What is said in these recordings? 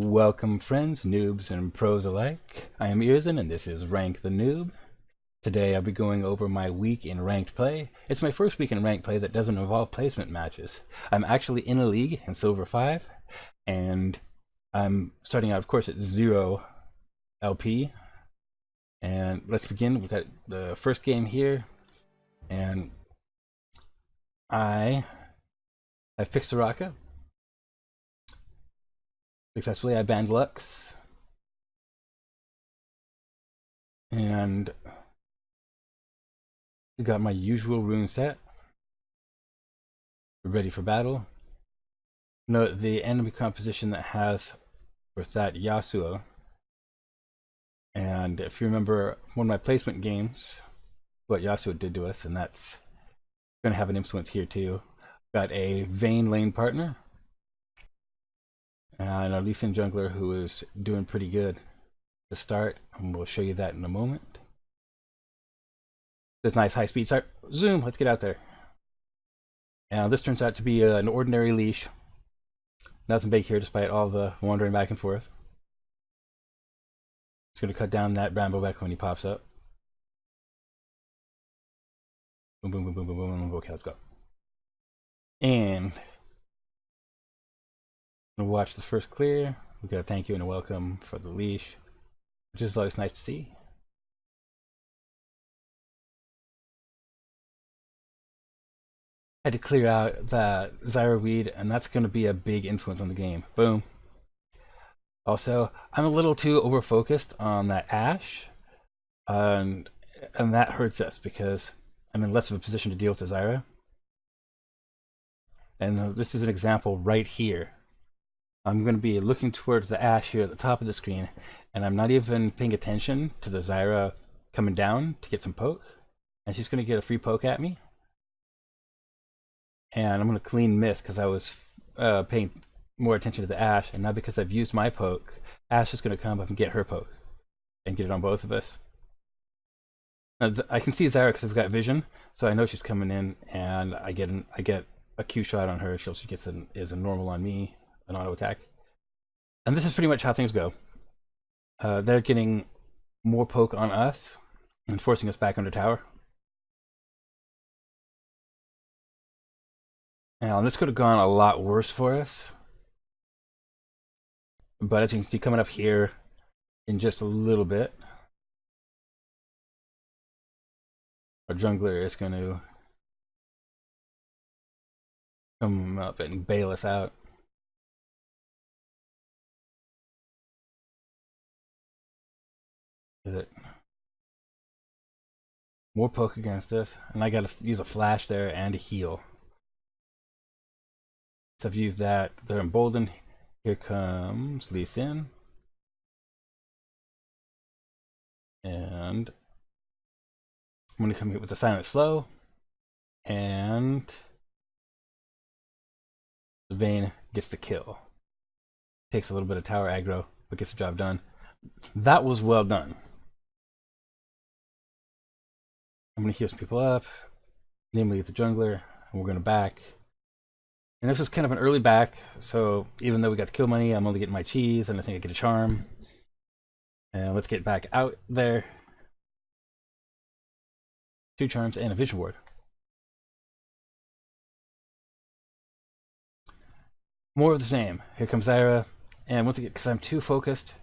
Welcome friends, noobs, and pros alike. I am Earson and this is Rank the Noob. Today I'll be going over my week in ranked play. It's my first week in ranked play that doesn't involve placement matches. I'm actually in a league in Silver 5, and I'm starting out of course at 0 LP. And let's begin. We've got the first game here, and I've picked Soraka. Successfully I banned Lux. And we got my usual rune set. We're ready for battle. Note the enemy composition that has with that Yasuo. And if you remember one of my placement games, what Yasuo did to us, and that's going to have an influence here too. Got a Vayne lane partner. And a Lee Sin jungler who is doing pretty good to start, and we'll show you that in a moment. This nice high speed start. Zoom, let's get out there. Now this turns out to be an ordinary leash. Nothing big here despite all the wandering back and forth. It's going to cut down that Bramble back when he pops up. Boom, boom, boom, boom, boom, boom. Okay, let's go. And I'm going to watch the first clear. We got a thank you and a welcome for the leash, which is always nice to see. I had to clear out that Zyra weed, and that's going to be a big influence on the game. Boom. Also, I'm a little too over-focused on that Ashe, and that hurts us because I'm in less of a position to deal with the Zyra. And this is an example right here. I'm going to be looking towards the Ashe here at the top of the screen, and I'm not even paying attention to the Zyra coming down to get some poke, and she's going to get a free poke at me. And I'm going to clean myth because I was paying more attention to the Ashe, and now because I've used my poke, Ashe is going to come up and get her poke and get it on both of us. Now, I can see Zyra because I've got vision, so I know she's coming in, and I get a Q shot on her. She also gets is a normal on me, an auto attack. And this is pretty much how things go. They're getting more poke on us and forcing us back under tower. Now, this could have gone a lot worse for us. But as you can see, coming up here in just a little bit, our jungler is going to come up and bail us out. Is it more poke against us? And I got to use a flash there and a heal. So I've used that. They're emboldened. Here comes Lee Sin. And I'm going to come here with the silent slow. And the Vayne gets the kill. Takes a little bit of tower aggro, but gets the job done. That was well done. I'm going to heal some people up, namely the jungler, and we're going to back. And this is kind of an early back, so even though we got the kill money, I'm only getting my cheese, and I think I get a charm. And let's get back out there. 2 charms and a vision ward. More of the same. Here comes Zyra, and once again, because I'm too focused,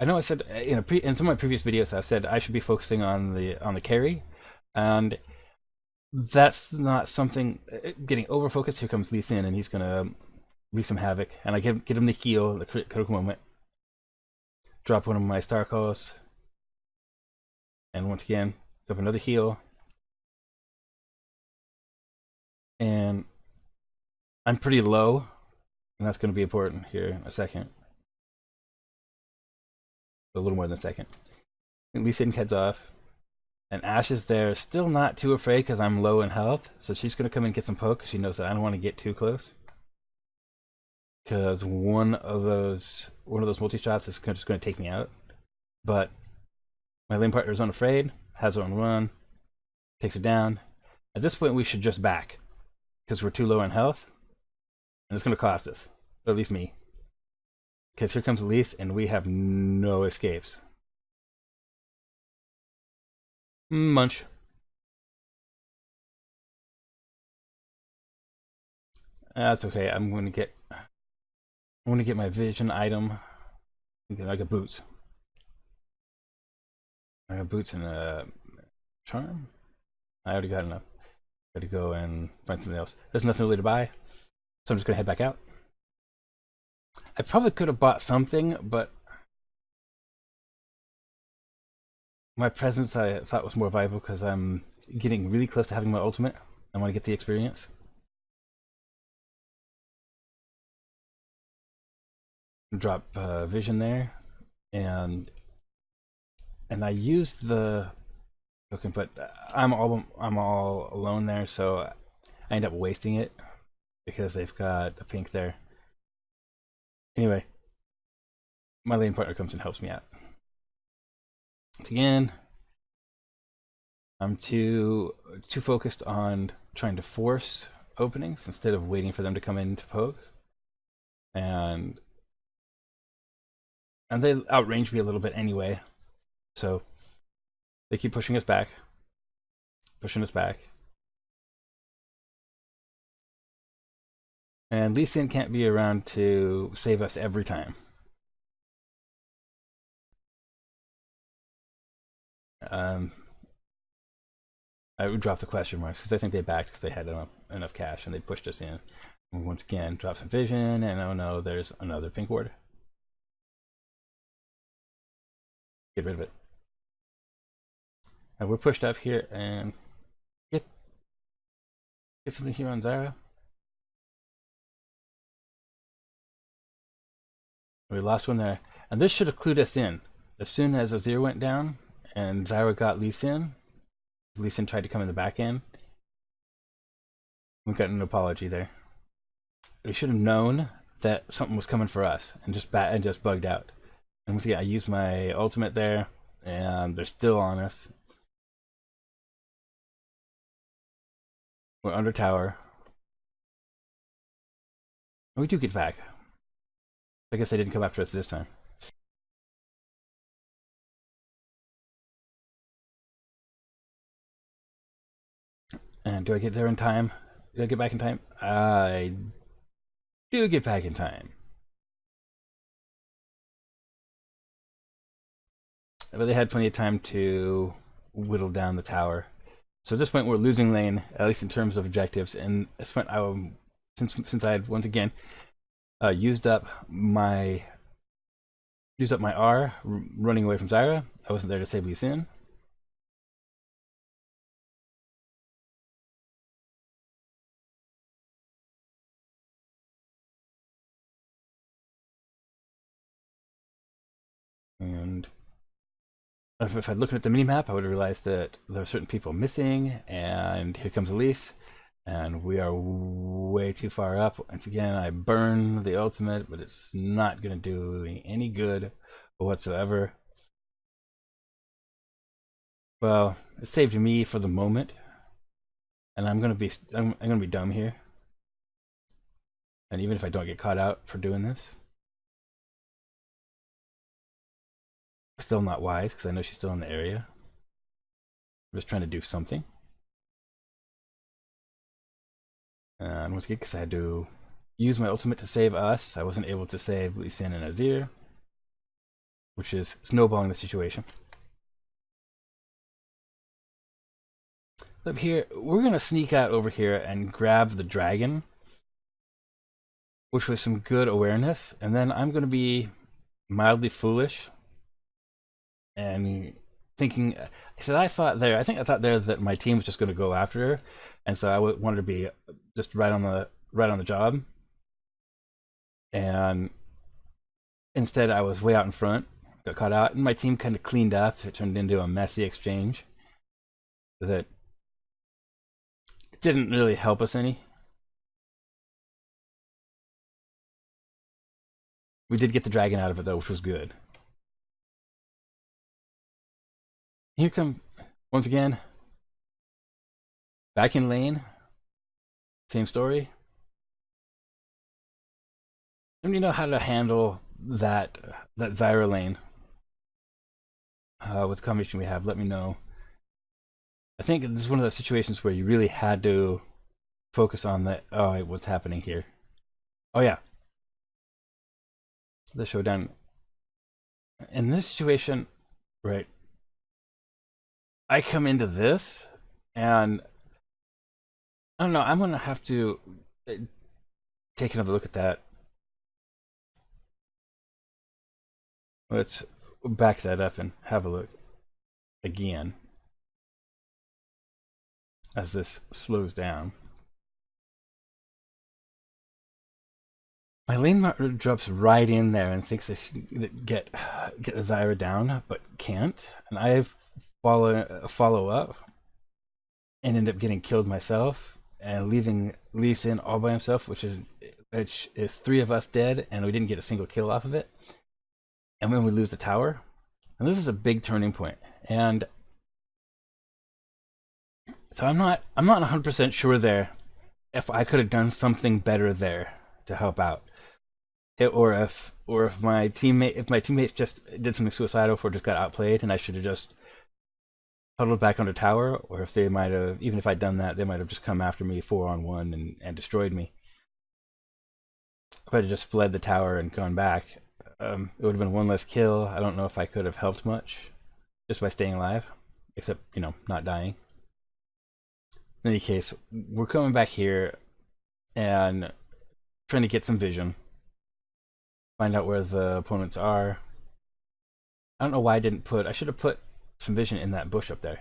I know I said in some of my previous videos I've said I should be focusing on the carry, and that's not something. Getting over focused. Here comes Lee Sin, and he's gonna wreak some havoc, and I get him the heal, the critical moment. Drop one of my star calls, and once again, up another heal, and I'm pretty low, and that's going to be important here in a second. A little more than a second. Lee Sin heads off. And Ashe is there, still not too afraid because I'm low in health. So she's going to come and get some poke. She knows that I don't want to get too close. Because one of those multi-shots is just going to take me out. But my lane partner is unafraid, has her on run, takes her down. At this point, we should just back. Because we're too low in health. And it's going to cost us. Or at least me. because here comes Elise, and we have no escapes. Munch. That's okay. I'm gonna get my vision item. I got boots. I got boots and a charm. I already got enough. Got to go and find something else. There's nothing really to buy, so I'm just gonna head back out. I probably could have bought something, but my presence I thought was more valuable because I'm getting really close to having my ultimate. I want to get the experience. Drop vision there, and I used the token, but I'm all alone there, so I end up wasting it because they've got a pink there. Anyway, my lane partner comes and helps me out. Again, I'm too focused on trying to force openings instead of waiting for them to come in to poke, and they outrange me a little bit anyway, so they keep pushing us back, and Lee Sin can't be around to save us every time. I would drop the question marks because I think they backed because they had enough cash and they pushed us in. And once again, drop some vision, and oh no, there's another pink ward. Get rid of it. And we're pushed up here and get something here on Zyra. We lost one there, and this should have clued us in. As soon as Azir went down and Zyra got Lee Sin tried to come in the back end. We got an apology there. We should have known that something was coming for us and just bugged out. And once again, I used my ultimate there, and they're still on us. We're under tower. We do get back. I guess they didn't come after us this time. And do I get there in time? Do I get back in time? I do get back in time. But they had plenty of time to whittle down the tower. So at this point, we're losing lane, at least in terms of objectives. And at this point, since I had once again used up my R running away from Zyra, I wasn't there to save Lee Sin. And if I'd looked at the minimap, I would have realized that there were certain people missing, and here comes Elise, and we are way too far up. Once again, I burn the ultimate, but it's not going to do any good whatsoever. Well, it saved me for the moment, and I'm gonna be dumb here. And even if I don't get caught out for doing this, still not wise because I know she's still in the area. I'm just trying to do something. And once again, because I had to use my ultimate to save us, I wasn't able to save Lee Sin and Azir, which is snowballing the situation. Up here, we're gonna sneak out over here and grab the dragon, which was some good awareness, and then I'm gonna be mildly foolish and thinking. I thought there that my team was just gonna go after her, and so I wanted to be just right on the job, and instead I was way out in front, got caught out, and my team kind of cleaned up. It turned into a messy exchange that didn't really help us any. We did get the dragon out of it though, which was good. Here come once again back in lane. Same story. I don't even know how to handle that Zyra lane with the combination we have, let me know. I think this is one of those situations where you really had to focus on the what's happening here. Oh yeah, the showdown. In this situation, right? I come into this, and I don't know. I'm gonna have to take another look at that. Let's back that up and have a look again as this slows down. My lane drops right in there and thinks that get the Zyra down, but can't. And I follow up and end up getting killed myself and leaving Lee Sin all by himself, which is three of us dead, and we didn't get a single kill off of it. And when we lose the tower, and this is a big turning point, and so I'm not 100% sure there if I could have done something better there to help out. Or if my teammates just did something suicidal or just got outplayed and I should have just huddled back under tower, or if they might have, even if I'd done that, they might have just come after me 4-on-1 and destroyed me. If I'd just fled the tower and gone back, it would have been one less kill. I don't know if I could have helped much just by staying alive, except, not dying. In any case, we're coming back here and trying to get some vision, find out where the opponents are. I don't know why I should have put some vision in that bush up there.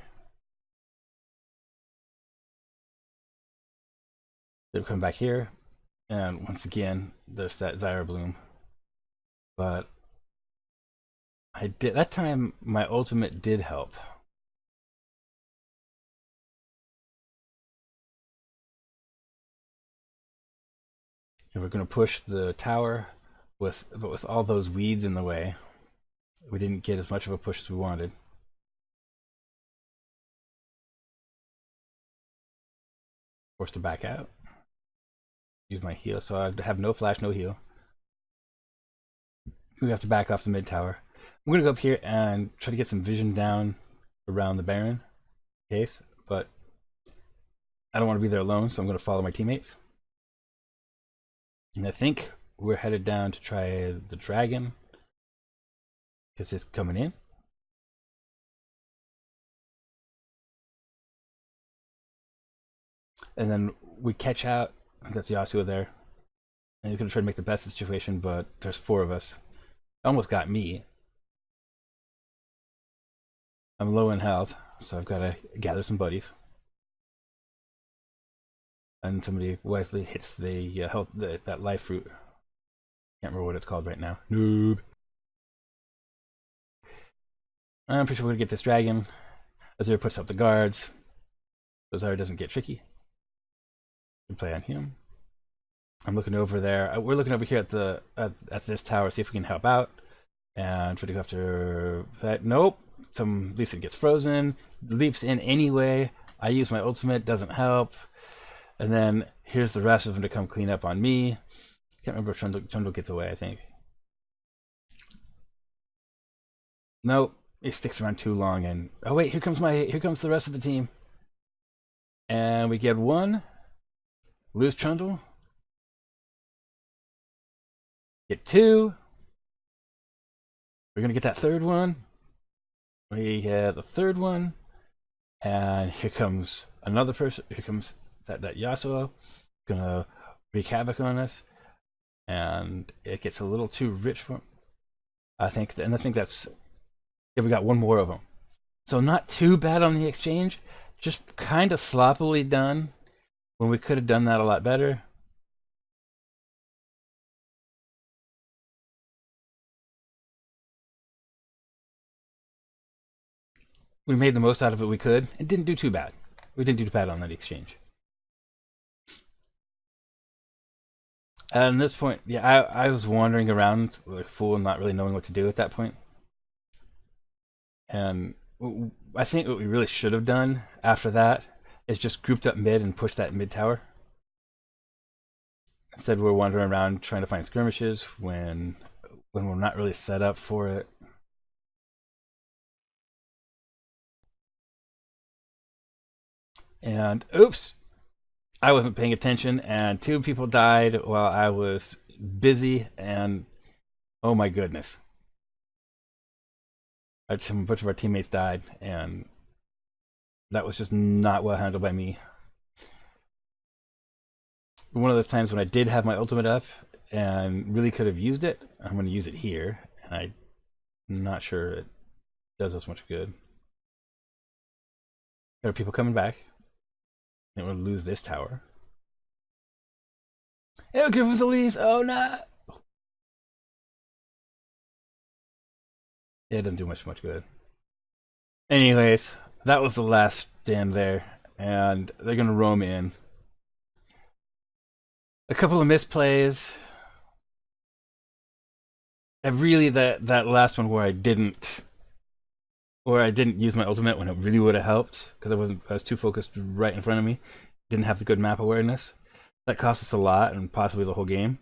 They'll come back here, and once again, there's that Zyra bloom. But that time my ultimate did help. And we're gonna push the tower but with all those weeds in the way, we didn't get as much of a push as we wanted. Forced to back out. Use my heal, so I have no flash, no heal. We have to back off the mid tower. I'm gonna go up here and try to get some vision down around the Baron case, but I don't want to be there alone, so I'm gonna follow my teammates. And I think we're headed down to try the dragon because it's coming in. And then we catch out. That's Yasuo there. And he's going to try to make the best of the situation, but there's 4 of us. Almost got me. I'm low in health, so I've got to gather some buddies. And somebody wisely hits the health, that life fruit. Can't remember what it's called right now. Noob. I'm pretty sure we're going to get this dragon. Azir puts up the guards. So Azir doesn't get tricky. We play on him. I'm looking over there. We're looking over here at this tower, see if we can help out. And try to go after that. Nope. Lisa gets frozen, leaps in anyway. I use my ultimate, doesn't help. And then here's the rest of them to come clean up on me. Can't remember if Trundle gets away, I think. Nope. He sticks around too long, and oh wait, here comes the rest of the team. And we get 1. Lose Trundle. Get 2. We're gonna get that 3rd one. We get the 3rd one. And here comes another person. Here comes that Yasuo. Gonna wreak havoc on us. And it gets a little too rich for him. I think that's... Yeah, we got 1 more of them. So not too bad on the exchange. Just kind of sloppily done when we could have done that a lot better. We made the most out of it we could. It didn't do too bad. We didn't do too bad on that exchange. And at this point, yeah, I was wandering around like a fool and not really knowing what to do at that point. And I think what we really should have done after that is just grouped up mid and pushed that mid tower. Instead, we're wandering around trying to find skirmishes when when we're not really set up for it. And oops, I wasn't paying attention, and two people died while I was busy, and oh my goodness. A bunch of our teammates died, and that was just not well handled by me. One of those times when I did have my ultimate up and really could have used it, I'm going to use it here, and I'm not sure it does us much good. There are people coming back. I don't want to lose this tower. It'll give us Elise. Oh no! Yeah, it doesn't do much good. Anyways, that was the last stand there, and they're gonna roam in. A couple of misplays. And really, that last one where I didn't use my ultimate when it really would have helped because I was too focused right in front of me. Didn't have the good map awareness. That cost us a lot and possibly the whole game.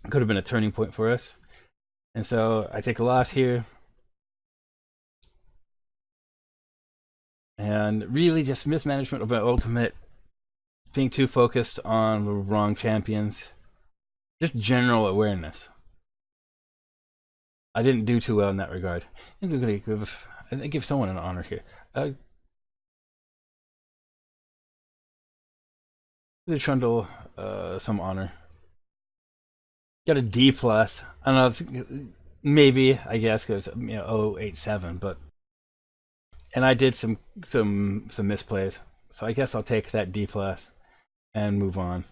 It could have been a turning point for us. And so I take a loss here. And really just mismanagement of my ultimate, being too focused on the wrong champions. Just general awareness. I didn't do too well in that regard. I think we're gonna give someone an honor here. The Trundle some honor. Got a D plus. I don't know. Maybe I guess because 087, but and I did some misplays, so I guess I'll take that D plus and move on.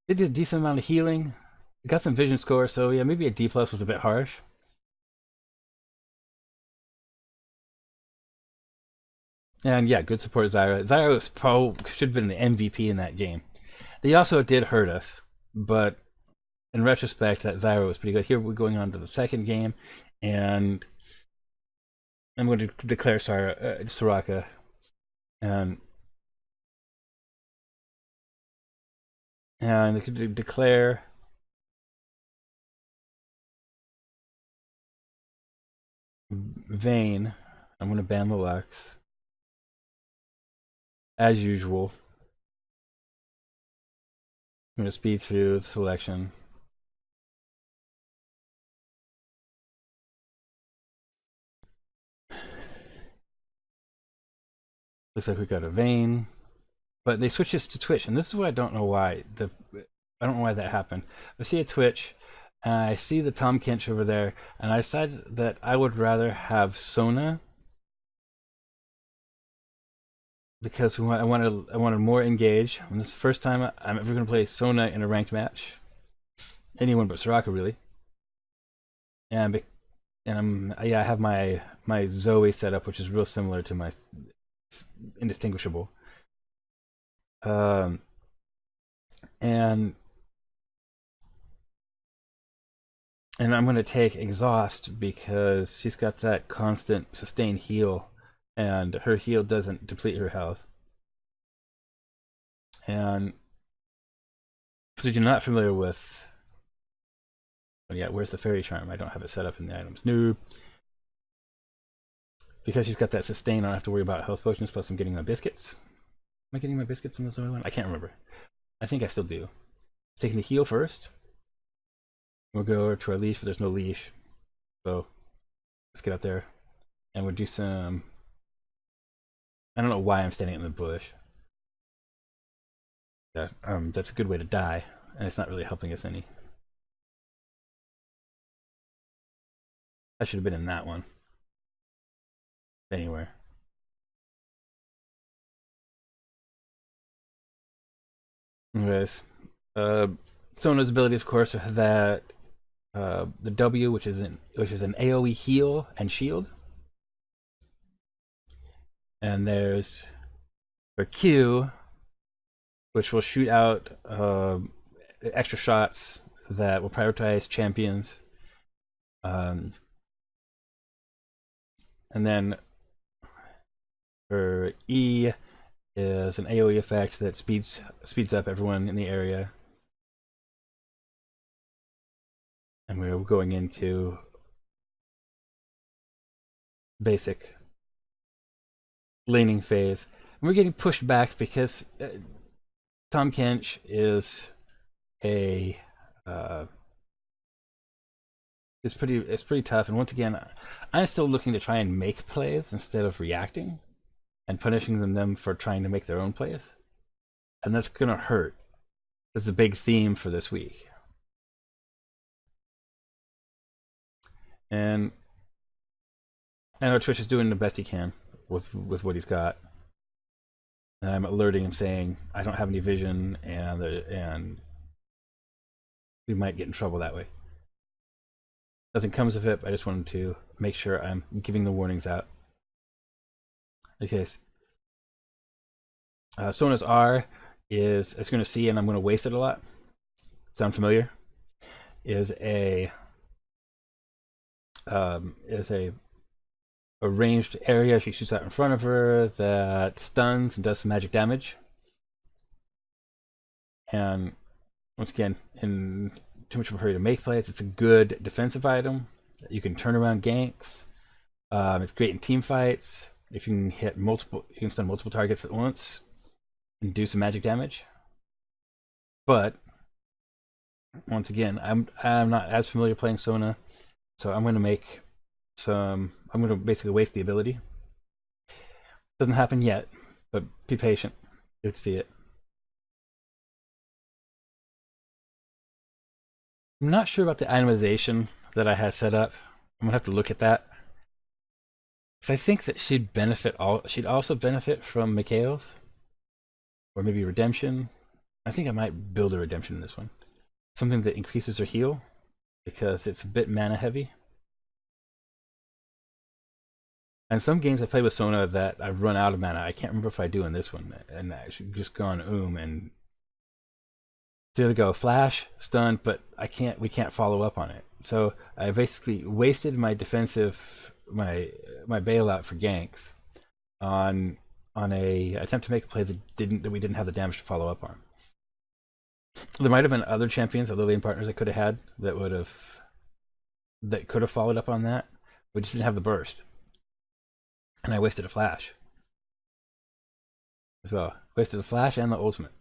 They did a decent amount of healing. Got some vision score, so yeah, maybe a D plus was a bit harsh. And yeah, good support Zyra. Zyra was should have been the MVP in that game. They also did hurt us, but in retrospect, that Zyra was pretty good. Here we're going on to the second game, and I'm going to declare Soraka, and they could declare Vayne. I'm going to ban the Lux as usual. I'm going to speed through the selection. Looks like we got a Vayne, but they switched this to Twitch, and this is why I don't know why I don't know why that happened. I see a Twitch, and I see the Tom Kench over there, and I decided that I would rather have Sona because I wanted more engage. And this is the first time I'm ever going to play Sona in a ranked match. Anyone but Soraka, really. And I have my Zoe setup, which is real similar to my indistinguishable. Um, and I'm going to take exhaust because she's got that constant sustained heal, and her heal doesn't deplete her health. And if you're not familiar with, oh yeah, where's the fairy charm? I don't have it set up in the items. Noob. Because she's got that sustain, I don't have to worry about health potions. Plus, I'm getting my biscuits. Am I getting my biscuits in the Zoe one? I can't remember. I think I still do. Taking the heal first. We'll go over to our leash, but there's no leash. So let's get up there, and we'll do some. I don't know why I'm standing in the bush. That's a good way to die, and it's not really helping us any. I should have been in that one. Anywhere. Anyways, Sona's ability, of course, are that the W, which is an AOE heal and shield, and there's her Q, which will shoot out extra shots that will prioritize champions. And then her E is an AOE effect that speeds up everyone in the area. and we're going into basic laning phase. And we're getting pushed back because Tom Kench is a it's pretty tough. And once again, I'm still looking to try and make plays instead of reacting and punishing them for trying to make their own plays, and that's gonna hurt. That's a big theme for this week. And I know Twitch is doing the best he can with what he's got. And I'm alerting him saying I don't have any vision, and we might get in trouble that way. Nothing comes of it. I just wanted to make sure I'm giving the warnings out. Okay. Sona's R is, as you're going to see, and I'm going to waste it a lot. Sound familiar? Is a ranged area she shoots out in front of her that stuns and does some magic damage. And once again, in too much of a hurry to make plays, it's a good defensive item. You can turn around ganks. It's great in team fights. If you can hit multiple, you can stun multiple targets at once and do some magic damage. But once again, I'm not as familiar playing Sona, so I'm going to make some. I'm going to basically waste the ability. Doesn't happen yet, but be patient. Good to see it. I'm not sure about the itemization that I had set up. I'm gonna have to look at that. So I think that she'd benefit she'd also benefit from Mikhail's. Or maybe redemption. I think I might build a redemption in this one. Something that increases her heal, because it's a bit mana heavy. And some games I play with Sona that I've run out of mana. I can't remember if I do in this one. And I should just gone and there we go, flash, stun, but we can't follow up on it. So I basically wasted my defensive my bailout for ganks on a attempt to make a play that we didn't have the damage to follow up on. There might have been other champions, other lane partners I could have had that could have followed up on that. We just didn't have the burst. And I wasted a flash as well. Wasted a flash and the ultimate,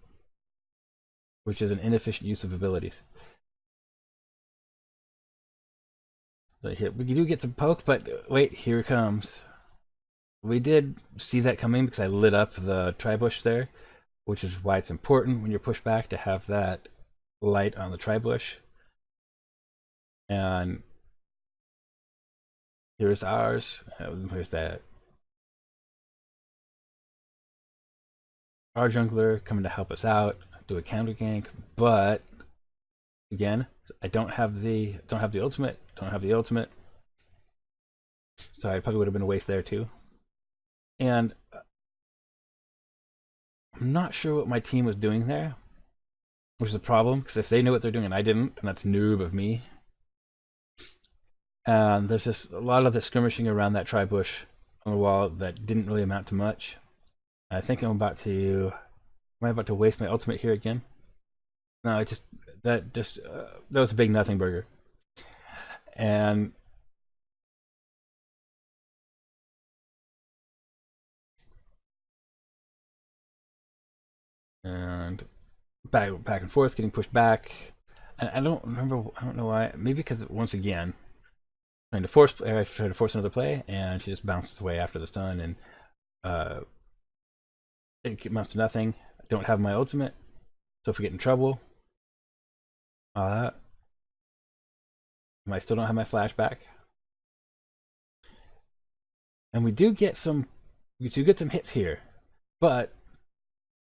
which is an inefficient use of abilities. We do get some poke, but wait, here it comes. We did see that coming because I lit up the tri-bush there, which is why it's important when you're pushed back to have that light on the tri-bush. And here's ours. Where's that? Our jungler coming to help us out, do a counter gank, but again, I don't have the ultimate. So I probably would have been a waste there too. And I'm not sure what my team was doing there, which is a problem, because if they knew what they're doing and I didn't, then that's noob of me. And there's just a lot of the skirmishing around that tri-bush on the wall that didn't really amount to much. I think am I about to waste my ultimate here again? No, that was a big nothing burger. And back and forth, getting pushed back. And I don't know why. Maybe because once again, I tried to force another play, and she just bounces away after the stun, and it amounts to nothing. I don't have my ultimate, so if we get in trouble, all that. I still don't have my flashback. And we do get some hits here, but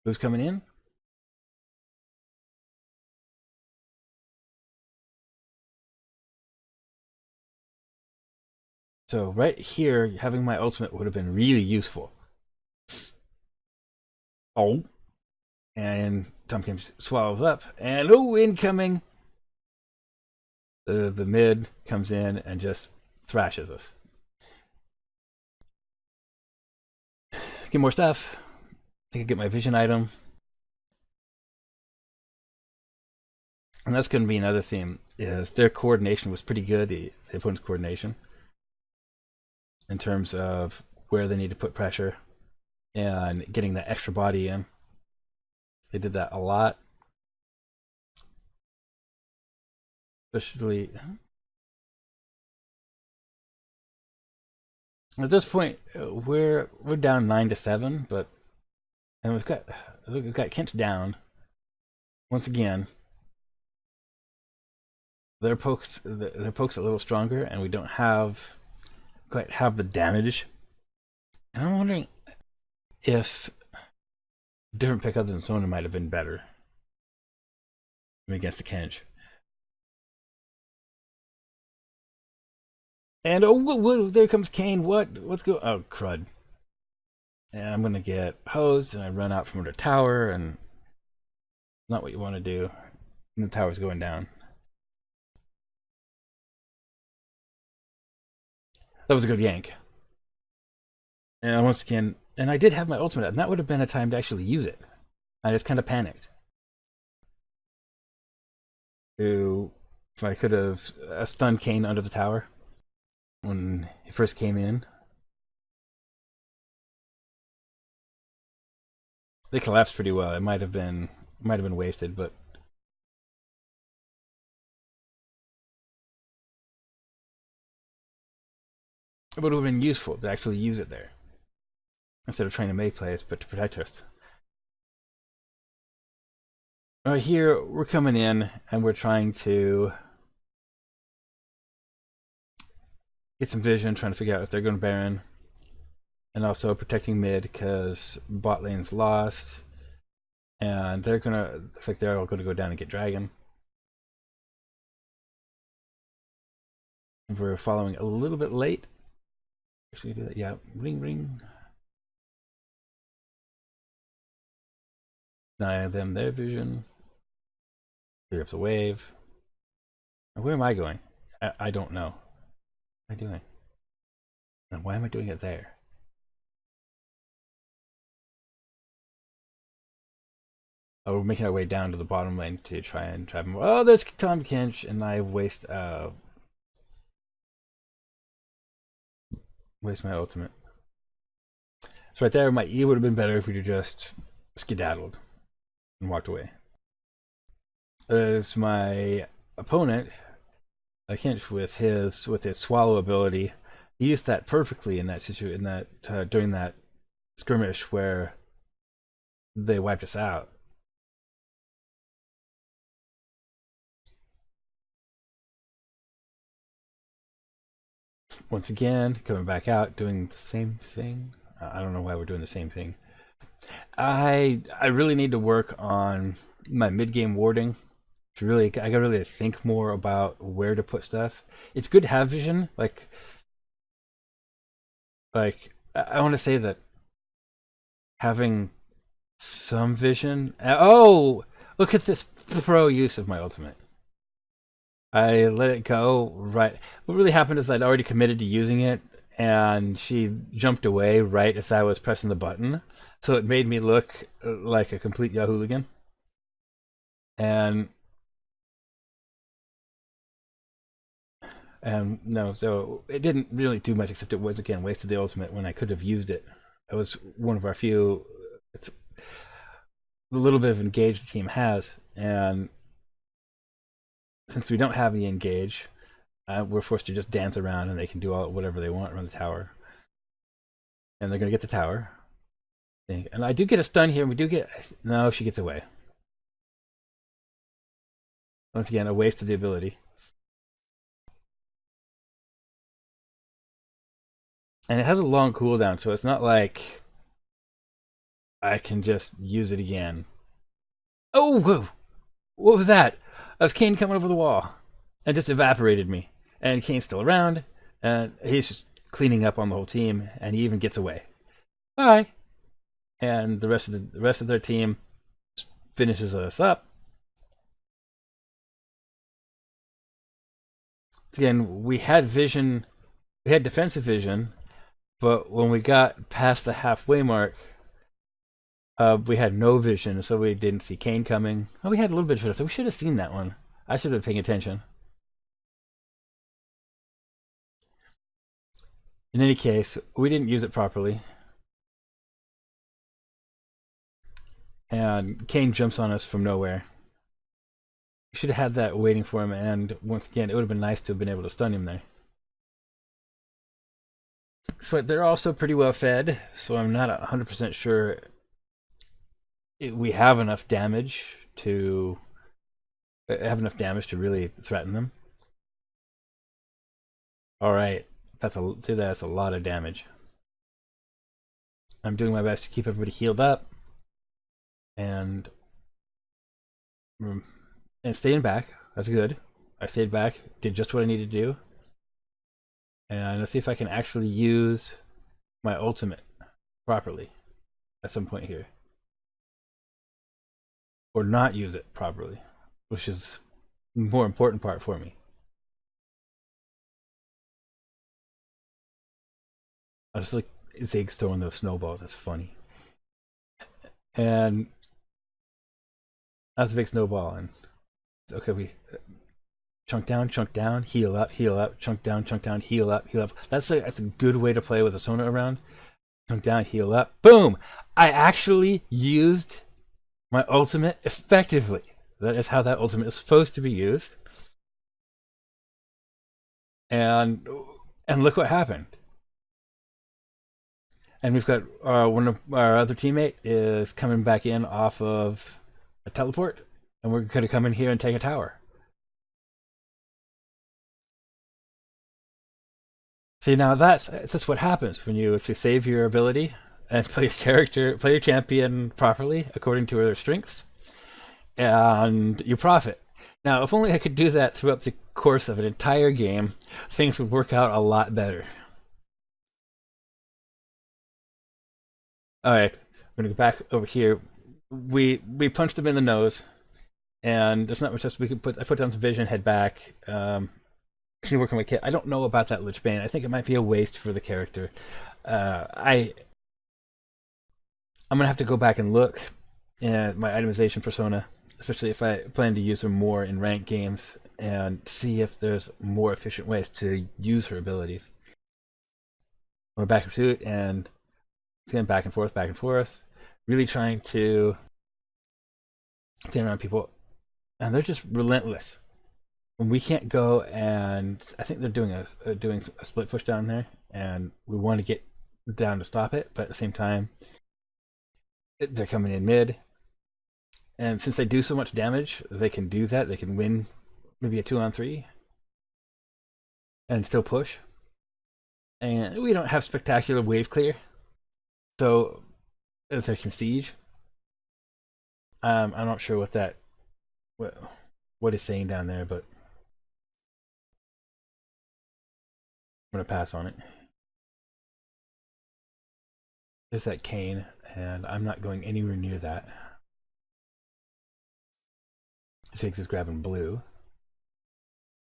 who's coming in? So right here, having my ultimate would have been really useful. Oh, and Tompkins swallows up, and incoming. The mid comes in and just thrashes us. Get more stuff. I can get my vision item. And that's going to be another theme. Is their coordination was pretty good. The opponent's coordination in terms of where they need to put pressure and getting that extra body in. They did that a lot, especially at this point. We're down 9-7, but and we've got Kent down once again. Their pokes a little stronger, and we don't quite have the damage. And I'm wondering if different pick other than Sona might have been better against the Kench. And there comes Kane. What's going? Oh crud! And I'm gonna get hosed, and I run out from under tower, and not what you want to do. And the tower's going down. That was a good yank. And once again, and I did have my ultimate, and that would have been a time to actually use it. I just kind of panicked. If I could have stunned Kane under the tower when he first came in. They collapsed pretty well. It might have been wasted, but it would have been useful to actually use it there instead of trying to make plays, but to protect us. Right here, we're coming in and we're trying to get some vision, trying to figure out if they're going to Baron, and also protecting mid because bot lane's lost, and looks like they're all gonna go down and get Dragon. We're following a little bit late. Actually, do that. Yeah, ring ring. Deny them their vision. Clear up the wave. Where am I going? I don't know. What am I doing? And why am I doing it there? Oh, we're making our way down to the bottom lane to try and trap him. Oh, there's Tom Kench, and I waste my ultimate. So right there, my E would have been better if we'd just skedaddled and walked away. As my opponent, Kench, with his swallow ability, he used that perfectly in that situation. During that skirmish where they wiped us out. Once again, coming back out, doing the same thing. I don't know why we're doing the same thing. I really need to work on my mid game warding. I gotta really think more about where to put stuff. It's good to have vision. Like I want to say that having some vision. Oh, look at this pro use of my ultimate. I let it go right. What really happened is I'd already committed to using it, and she jumped away right as I was pressing the button. So it made me look like a complete Yahooligan. And no, so it didn't really do much, except it was, again, wasted the ultimate when I could have used it. It was one of our few. It's the little bit of engage the team has, and since we don't have the engage, we're forced to just dance around, and they can do whatever they want around the tower. And they're going to get the tower. And I do get a stun here, and we do get... No, she gets away. Once again, a waste of the ability. And it has a long cooldown, so it's not like I can just use it again. Oh, whoa! What was that? That was Kane coming over the wall and just evaporated me. And Kane's still around, and he's just cleaning up on the whole team, and he even gets away. Bye. And the rest of their team finishes us up. Again, we had vision, we had defensive vision, but when we got past the halfway mark, we had no vision, so we didn't see Kane coming. Oh, we had a little bit of it. We should have seen that one. I should have been paying attention. In any case, we didn't use it properly, and Kane jumps on us from nowhere. We should have had that waiting for him, and once again, it would have been nice to have been able to stun him there. So they're also pretty well fed, so I'm not 100% sure we have enough damage to really threaten them. All right, that's a lot of damage. I'm doing my best to keep everybody healed up, and and staying back. That's good. I stayed back, did just what I needed to do, and let's see if I can actually use my ultimate properly at some point here, or not use it properly, which is the more important part for me. I just like Zig's throwing those snowballs. That's funny. And that's a big snowball. And okay, we chunk down, heal up, chunk down, heal up, heal up. That's a good way to play with a Sona around. Chunk down, heal up, boom! I actually used my ultimate effectively. That is how that ultimate is supposed to be used. And look what happened. And we've got one of our other teammate is coming back in off of a teleport, and we're going to come in here and take a tower. See, now that's what happens when you actually save your ability and play your character, play your champion properly according to their strengths, and you profit. Now, if only I could do that throughout the course of an entire game, things would work out a lot better. All right, I'm gonna go back over here. We punched him in the nose, and there's not much else we could put. I put down some vision, head back. Continue working my kit. I don't know about that Lich Bane. I think it might be a waste for the character. I'm gonna have to go back and look at my itemization persona, especially if I plan to use her more in ranked games, and see if there's more efficient ways to use her abilities. We're back to it, and it's getting back and forth, really trying to stand around people, and they're just relentless. When we can't go, and I think they're doing a split push down there, and we want to get down to stop it, but at the same time, they're coming in mid, and since they do so much damage, they can do that. They can win maybe a 2-on-3 and still push. And we don't have spectacular wave clear, so if they can siege, I'm not sure what is saying down there, but I'm gonna pass on it. There's that Kane, and I'm not going anywhere near that. Ziggs is grabbing blue.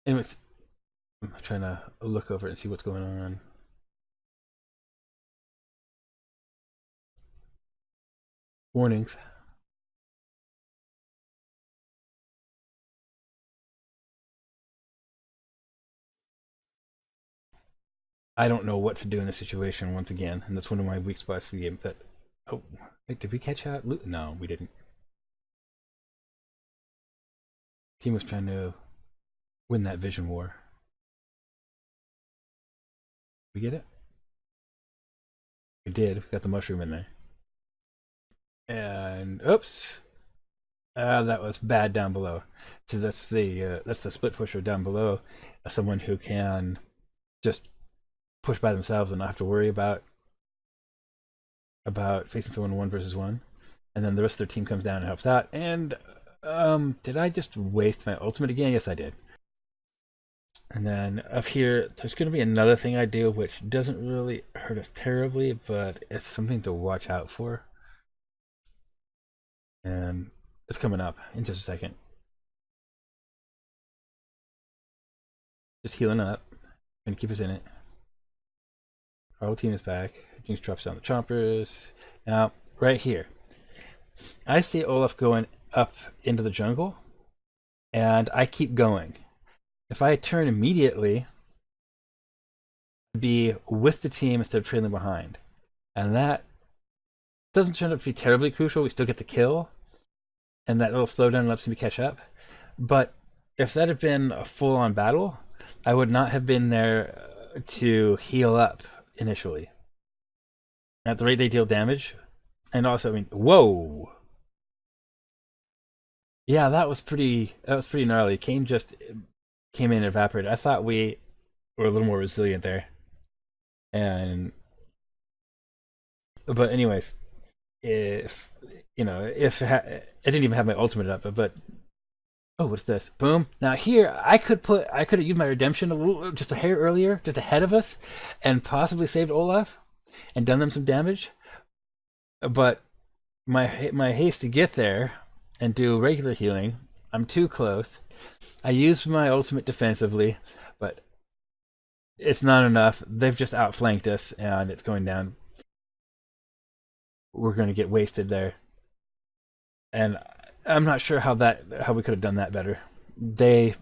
Anyways, I'm trying to look over it and see what's going on. Warnings. I don't know what to do in this situation once again, and that's one of my weak spots in the game. That oh, wait, did we catch out? No, we didn't. Team was trying to win that vision war. We get it? We did. We got the mushroom in there. And oops, that was bad down below. So that's the split pusher down below. Someone who can just push by themselves and not have to worry about facing someone 1 versus 1. And then the rest of their team comes down and helps out. And did I just waste my ultimate again? Yes, I did. And then up here, there's going to be another thing I do, which doesn't really hurt us terribly, but it's something to watch out for. And it's coming up in just a second. Just healing up. Gonna keep us in it. Our whole team is back. Jinx drops down the chompers. Now, right here, I see Olaf going up into the jungle, and I keep going. If I turn immediately, I'd be with the team instead of trailing behind. And that doesn't turn out to be terribly crucial. We still get the kill, and that little slowdown lets me catch up. But if that had been a full on battle, I would not have been there to heal up initially. At the rate they deal damage, and also, I mean, whoa, yeah, that was pretty gnarly. Kane just came in and evaporated. I thought we were a little more resilient there, and but anyways, if if I didn't even have my ultimate up, but oh, what's this? Boom! Now here, I could have used my redemption just a hair earlier, just ahead of us, and possibly saved Olaf and done them some damage. But my haste to get there and do regular healing, I'm too close. I used my ultimate defensively, but it's not enough. They've just outflanked us, and it's going down. We're going to get wasted there, and I'm not sure how we could have done that better. They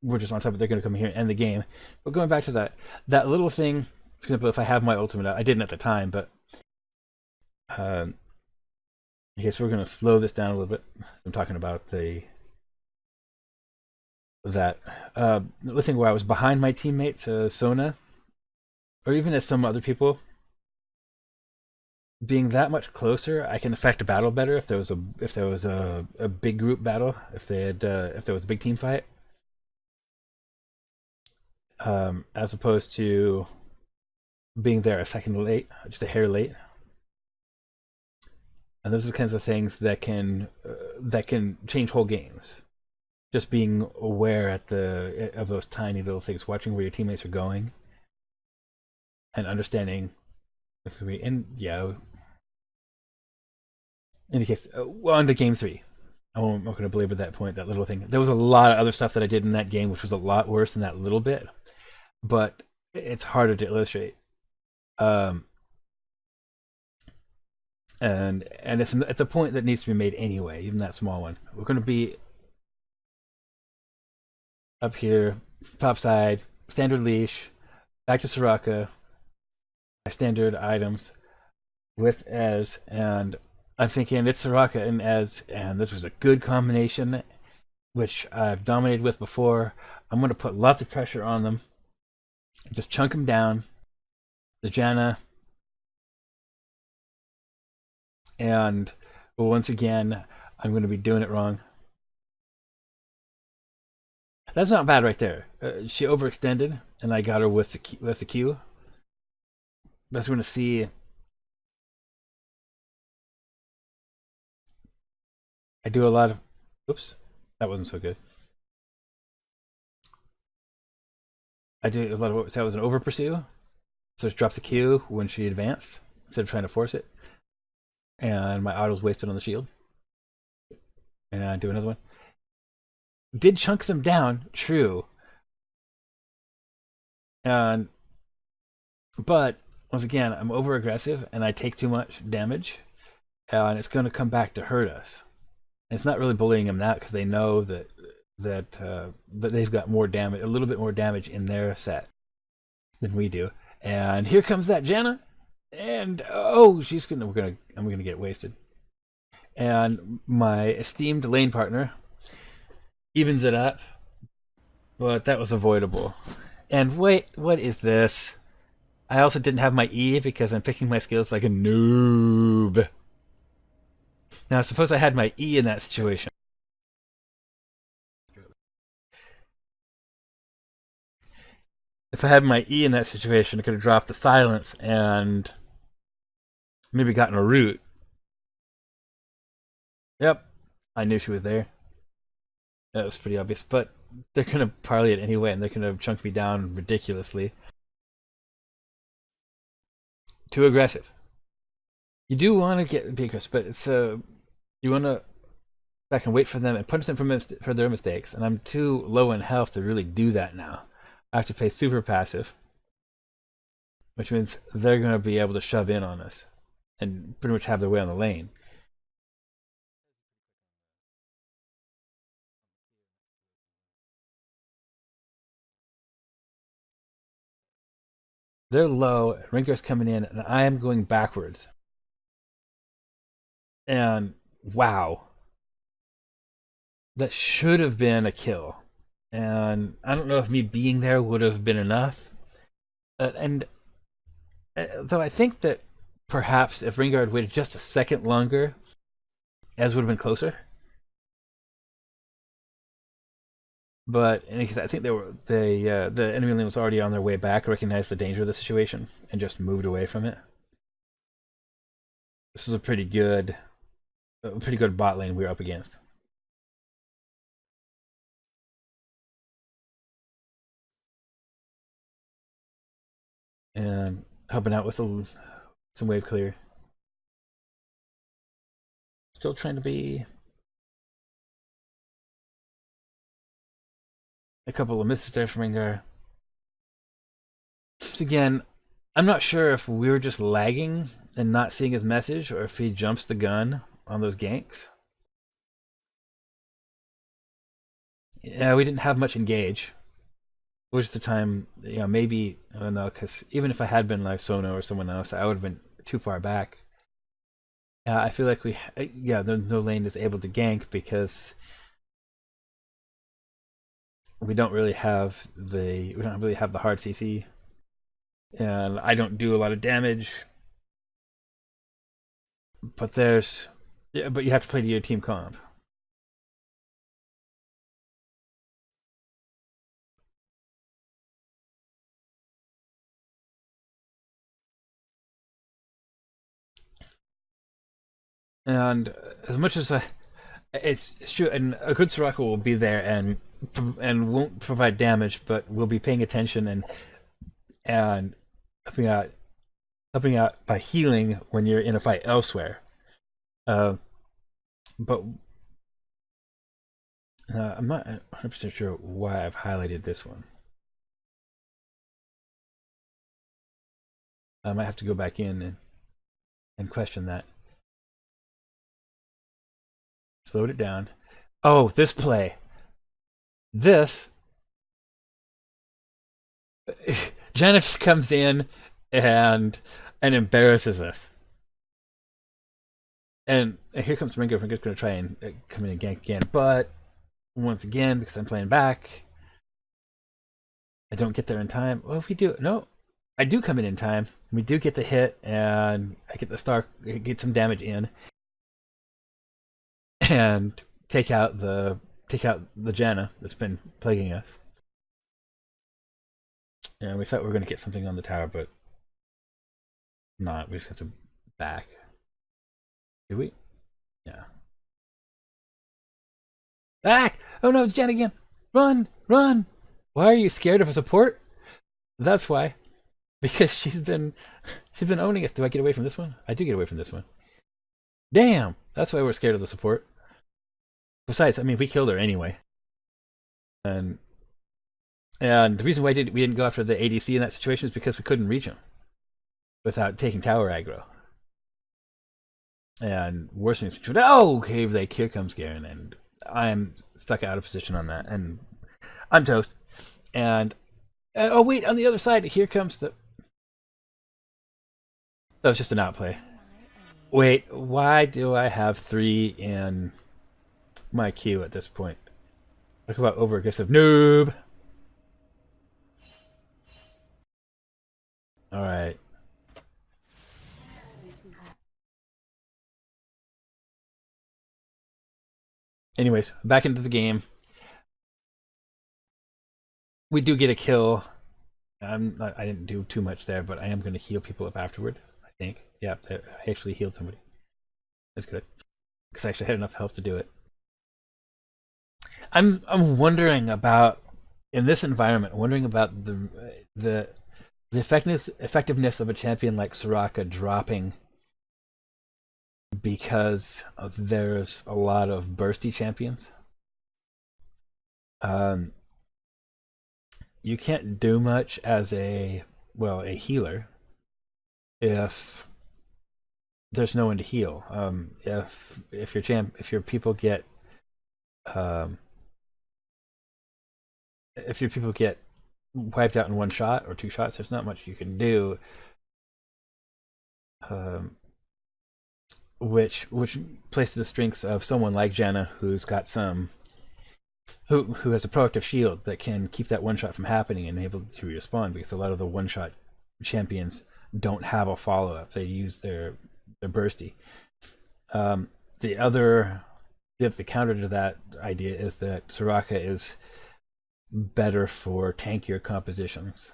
were just on top of it. They're going to come here and end the game. But going back to that little thing, for example, if I have my ultimate out, I didn't at the time, but uh, okay, so we're going to slow this down a little bit. I'm talking about the thing where I was behind my teammates, Sona, or even as some other people, being that much closer, I can affect a battle better if there was a big group battle, if there was a big team fight, as opposed to being there a second late, just a hair late. And those are the kinds of things that can change whole games. Just being aware of those tiny little things, watching where your teammates are going, and understanding. And yeah, in any case, well, on to game three. I'm not going to belabor that point, that little thing. There was a lot of other stuff that I did in that game, which was a lot worse than that little bit, but it's harder to illustrate. Um, and it's a point that needs to be made anyway, even that small one. We're going to be up here, top side, standard leash, back to Soraka, my standard items with Ez, and I'm thinking it's Soraka and Ez, and this was a good combination, which I've dominated with before. I'm going to put lots of pressure on them, just chunk them down. The Janna, and once again, I'm going to be doing it wrong. That's not bad right there. She overextended, and I got her with the Q. But we're going to see. I do a lot of. Oops, that wasn't so good. I do a lot of. That was an over pursue. So just drop the Q when she advanced instead of trying to force it. And my auto's wasted on the shield. And I do another one. Did chunk them down, true. And but once again, I'm over aggressive and I take too much damage, and it's going to come back to hurt us. And it's not really bullying them that because they know that they've got more damage, a little bit more damage in their set than we do. And here comes that Janna, and oh, I'm gonna get wasted. And my esteemed lane partner evens it up, but that was avoidable. And wait, what is this? I also didn't have my E because I'm picking my skills like a noob. Now, suppose I had my E in that situation. If I had my E in that situation, I could have dropped the silence and maybe gotten a root. Yep, I knew she was there. That was pretty obvious, but they're gonna parley it anyway, and they're gonna chunk me down ridiculously. Too aggressive. You do want to be aggressive, but it's you want to back and wait for them and punish them for their mistakes. And I'm too low in health to really do that now. I have to play super passive, which means they're going to be able to shove in on us and pretty much have their way on the lane. they're low, and Rengar's coming in, and I am going backwards. And wow, that should have been a kill. And I don't know if me being there would have been enough. And though I think that perhaps if Rengar had waited just a second longer, Ez would have been closer. But in any case, I think the enemy lane was already on their way back, recognized the danger of the situation, and just moved away from it. This is a pretty good bot lane we were up against. And helping out with some wave clear. Still trying to be a couple of misses there from Rengar. So again, I'm not sure if we were just lagging and not seeing his message, or if he jumps the gun on those ganks. Yeah, we didn't have much engage. Which is the time, maybe, I don't know, because even if I had been like Sono or someone else, I would have been too far back. I feel like no lane is able to gank because we don't really have the hard CC, and I don't do a lot of damage. But but you have to play to your team comp. And as much as it's true, and a good Soraka will be there and won't provide damage, but will be paying attention and helping out by healing when you're in a fight elsewhere. But I'm not 100% sure why I've highlighted this one. I might have to go back in and question that. Slowed it down. Oh, this play. This. Janice comes in and embarrasses us. And here comes Ringo. Ringo's going to try and come in and gank again. But once again, because I'm playing back, I don't get there in time. Well, if we do, no, I do come in time. We do get the hit, and I get the star, get some damage in, and take out the Janna that's been plaguing us. And we thought we were going to get something on the tower, but not. We just have to back. Do we? Yeah. Back! Oh no, it's Janna again. Run! Run! Why are you scared of a support? That's why. Because she's been owning us. Do I get away from this one? I do get away from this one. Damn! That's why we're scared of the support. Besides, I mean, we killed her anyway. And the reason why we didn't go after the ADC in that situation is because we couldn't reach him without taking tower aggro. And worsening the situation. Oh, okay, like here comes Garen, and I'm stuck out of position on that, and I'm toast. And oh wait, on the other side, here comes the. That was just an outplay. Wait, why do I have 3 in my queue at this point? Talk about over aggressive noob. All right. Anyways, back into the game. We do get a kill. I didn't do too much there, but I am going to heal people up afterward. I think. Yeah, I actually healed somebody. That's good because I actually had enough health to do it. I'm wondering about in this environment. Wondering about the effectiveness of a champion like Soraka dropping because there's a lot of bursty champions. You can't do much as a healer if there's no one to heal. If your people get if your people get wiped out in one shot or two shots. There's not much you can do. Um, which plays to the strengths of someone like Janna, who's got some who has a proactive shield that can keep that one shot from happening and able to respawn, because a lot of the one shot champions don't have a follow up. They use their bursty. Um, the other the counter to that idea is that Soraka is better for tankier compositions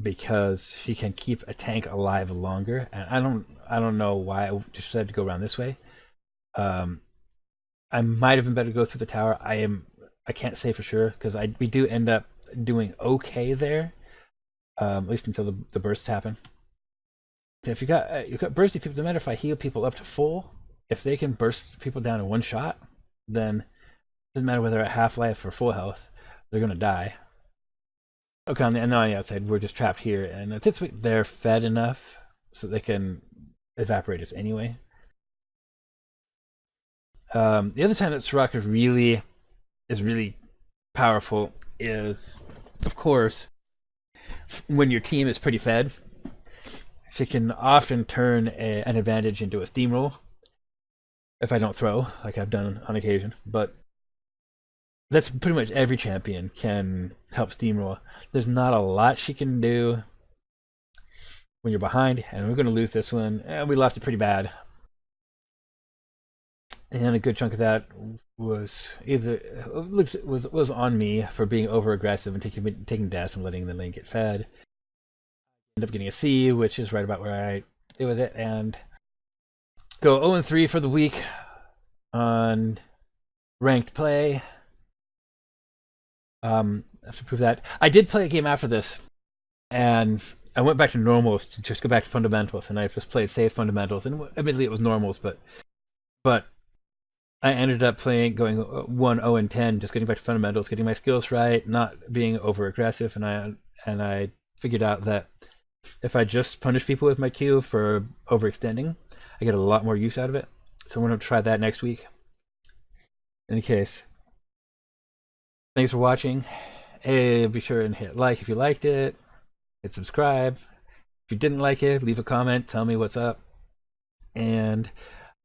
because she can keep a tank alive longer. And I don't know why I just decided to go around this way. I might have been better to go through the tower. I can't say for sure because we do end up doing okay there, at least until the bursts happen. So if you've got bursty people, no matter if I heal people up to full, if they can burst people down in one shot, then it doesn't matter whether they're at half life or full health, they're gonna die. Okay, and then on the outside, we're just trapped here, and at this point, they're fed enough so they can evaporate us anyway. The other time that Soraka is really powerful is, of course, when your team is pretty fed. She can often turn an advantage into a steamroll if I don't throw, like I've done on occasion. But that's pretty much every champion can help steamroll. There's not a lot she can do when you're behind, and we're going to lose this one. And we lost it pretty bad. And a good chunk of that was either was on me for being over aggressive and taking deaths and letting the lane get fed. End up getting a C, which is right about where I did with it, and go 0-3 for the week on ranked play. I have to prove that. I did play a game after this, and I went back to normals to just go back to fundamentals, and I just played safe fundamentals, and admittedly it was normals, but I ended up going 1-0-10, just getting back to fundamentals, getting my skills right, not being over aggressive, and I figured out that if I just punish people with my Q for overextending, I get a lot more use out of it. So I'm going to try that next week. In any case, thanks for watching. Hey, be sure and hit like if you liked it. Hit subscribe. If you didn't like it, leave a comment. Tell me what's up. And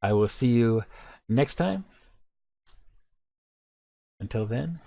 I will see you next time. Until then.